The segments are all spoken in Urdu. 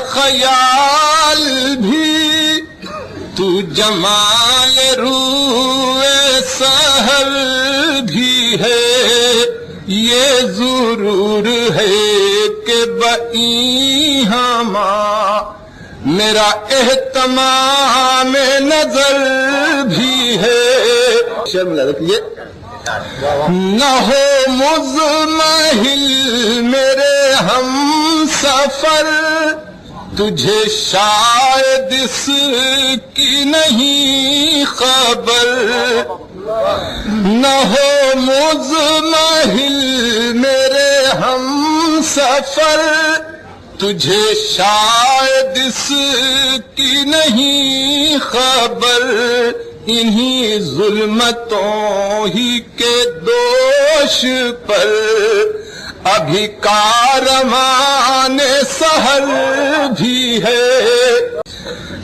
خیال بھی تو جمال روئے سحر بھی ہے، یہ ضرور ہے کہ بہما میرا اہتمام نظر بھی ہے۔ شرم لگا کیجیے۔ نہ ہو مزمحل میرے ہم سفر، تجھے شاید اس کی نہیں خبر۔ نہ ہو مزمحل میرے ہم سفر، تجھے شاید اس کی نہیں خبر۔ انہی ظلمتوں ہی کے دوش پر ابھی کارمان سحر بھی ہے۔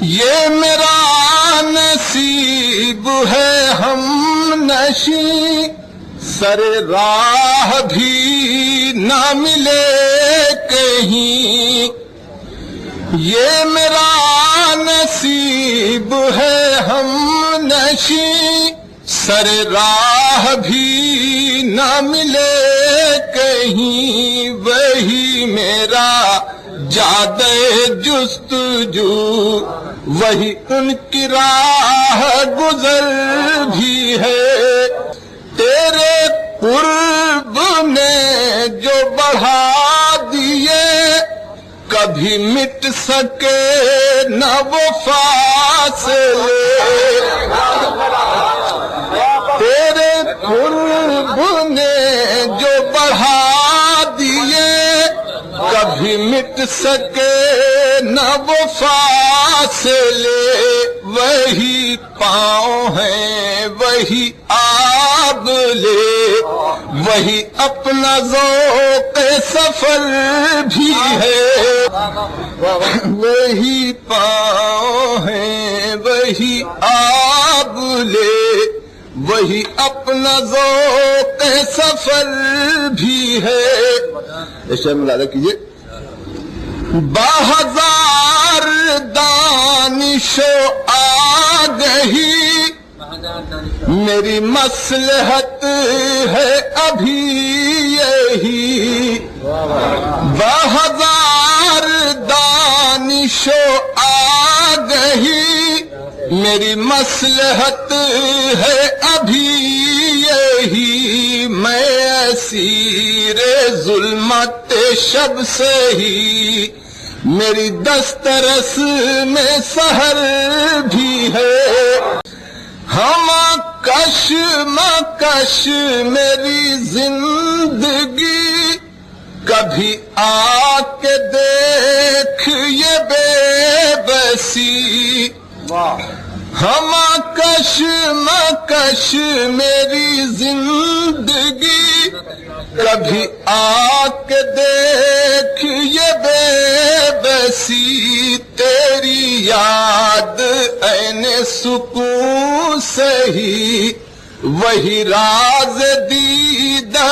یہ میرا نصیب ہے ہم نشیں، سر راہ بھی نہ ملے کہیں۔ یہ میرا نصیب ہے ہم نشیں، سر راہ بھی نہ ملے کہیں۔ وہی میرا جادے جستجو، وہی ان کی راہ گزر بھی ہے۔ تیرے قرب نے جو بڑھا دیے، کبھی مٹ سکے نہ وہ فاصلے۔ تیرے قرب نے جو بڑھا دیے، کبھی مٹ سکے نہ وہ فاصلے۔ وہی پاؤں ہیں وہی آب لے، وہی اپنا ذوق سفر بھی ہے۔ وہی پاؤں ہیں وہی آب لے، وہی اپنا ذوق سفر بھی ہے۔ اس سے ملاحظہ کیجیے۔ باہزار دانش و آگہی، میری مصلحت ہے ابھی یہی۔ باہزار دانش و آگہی، میری مصلحت ہے ابھی یہی۔ میں اسیر ظلمت شب سے ہی، میری دسترس میں سحر بھی ہے۔ کش مکش میری زندگی، کبھی آ کے دیکھ یہ بے بسی۔ کش مکش میری زندگی، کبھی آ کے دیکھ یہ بے بسی۔ تیری یاد عین سکون سے ہی، وہی راز دیدہ